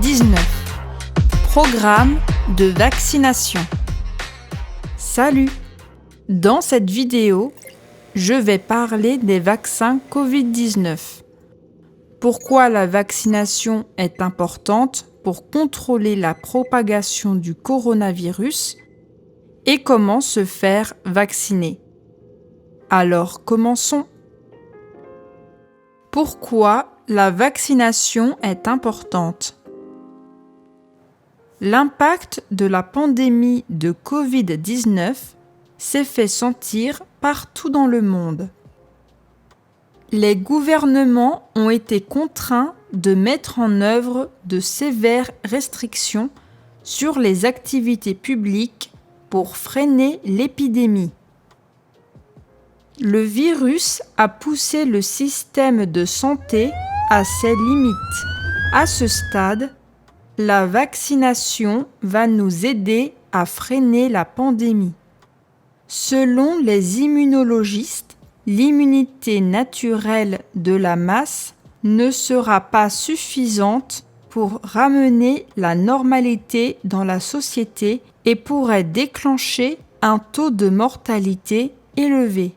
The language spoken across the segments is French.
Covid-19. Programme de vaccination. Salut! Dans cette vidéo, je vais parler des vaccins Covid-19. Pourquoi la vaccination est importante pour contrôler la propagation du coronavirus et comment se faire vacciner. Alors, commençons. Pourquoi la vaccination est importante? L'impact de la pandémie de Covid-19 s'est fait sentir partout dans le monde. Les gouvernements ont été contraints de mettre en œuvre de sévères restrictions sur les activités publiques pour freiner l'épidémie. Le virus a poussé le système de santé à ses limites. À ce stade, la vaccination va nous aider à freiner la pandémie. Selon les immunologistes, l'immunité naturelle de la masse ne sera pas suffisante pour ramener la normalité dans la société et pourrait déclencher un taux de mortalité élevé.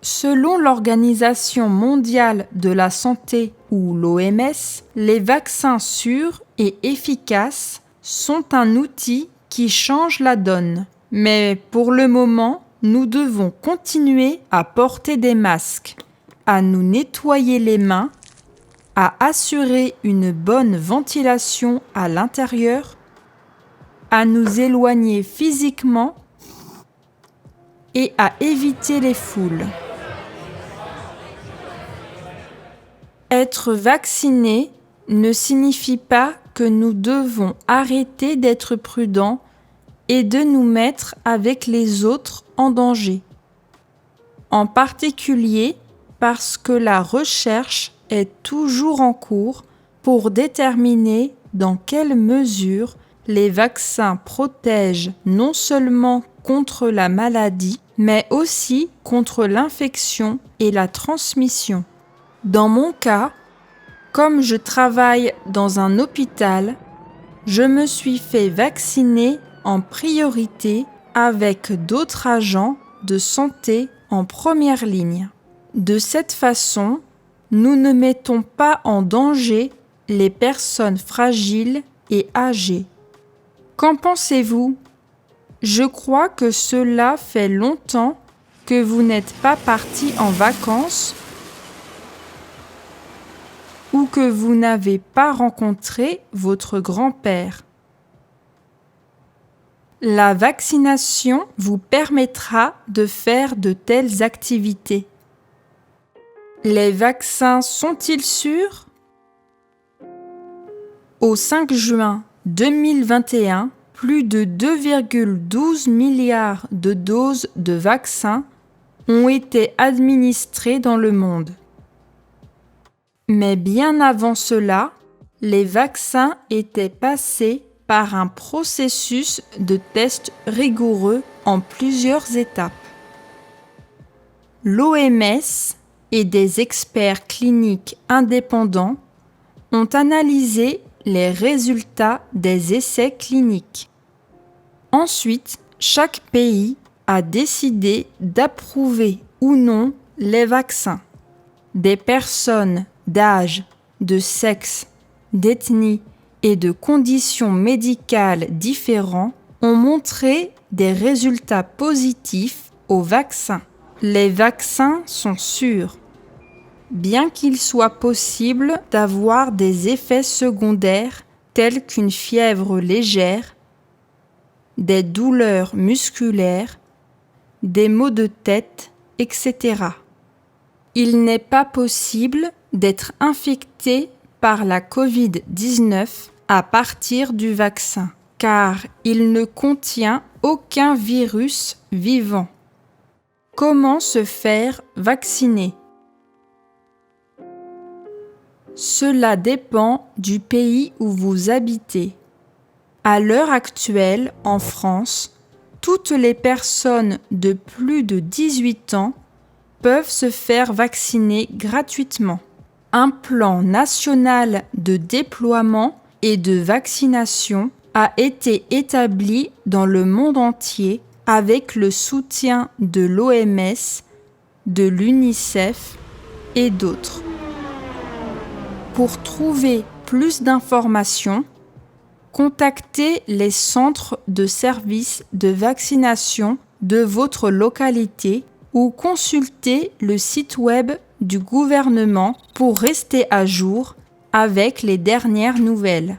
Selon l'Organisation mondiale de la santé ou l'OMS, les vaccins sûrs et efficaces sont un outil qui change la donne. Mais pour le moment, nous devons continuer à porter des masques, à nous nettoyer les mains, à assurer une bonne ventilation à l'intérieur, à nous éloigner physiquement et à éviter les foules. Être vacciné ne signifie pas que nous devons arrêter d'être prudents et de nous mettre avec les autres en danger. En particulier parce que la recherche est toujours en cours pour déterminer dans quelle mesure les vaccins protègent non seulement contre la maladie, mais aussi contre l'infection et la transmission. Dans mon cas, comme je travaille dans un hôpital, je me suis fait vacciner en priorité avec d'autres agents de santé en première ligne. De cette façon, nous ne mettons pas en danger les personnes fragiles et âgées. Qu'en pensez-vous? Je crois que cela fait longtemps que vous n'êtes pas partis en vacances ou que vous n'avez pas rencontré votre grand-père. La vaccination vous permettra de faire de telles activités. Les vaccins sont-ils sûrs? Au 5 juin 2021, plus de 2,12 milliards de doses de vaccins ont été administrées dans le monde. Mais bien avant cela, les vaccins étaient passés par un processus de tests rigoureux en plusieurs étapes. L'OMS et des experts cliniques indépendants ont analysé les résultats des essais cliniques. Ensuite, chaque pays a décidé d'approuver ou non les vaccins. Des personnes d'âge, de sexe, d'ethnie et de conditions médicales différents ont montré des résultats positifs aux vaccins. Les vaccins sont sûrs. Bien qu'il soit possible d'avoir des effets secondaires tels qu'une fièvre légère, des douleurs musculaires, des maux de tête, etc. Il n'est pas possible d'être infecté par la Covid-19 à partir du vaccin, car il ne contient aucun virus vivant. Comment se faire vacciner? Cela dépend du pays où vous habitez. À l'heure actuelle, en France, toutes les personnes de plus de 18 ans peuvent se faire vacciner gratuitement. Un plan national de déploiement et de vaccination a été établi dans le monde entier avec le soutien de l'OMS, de l'UNICEF et d'autres. Pour trouver plus d'informations, contactez les centres de services de vaccination de votre localité ou consultez le site web du gouvernement pour rester à jour avec les dernières nouvelles.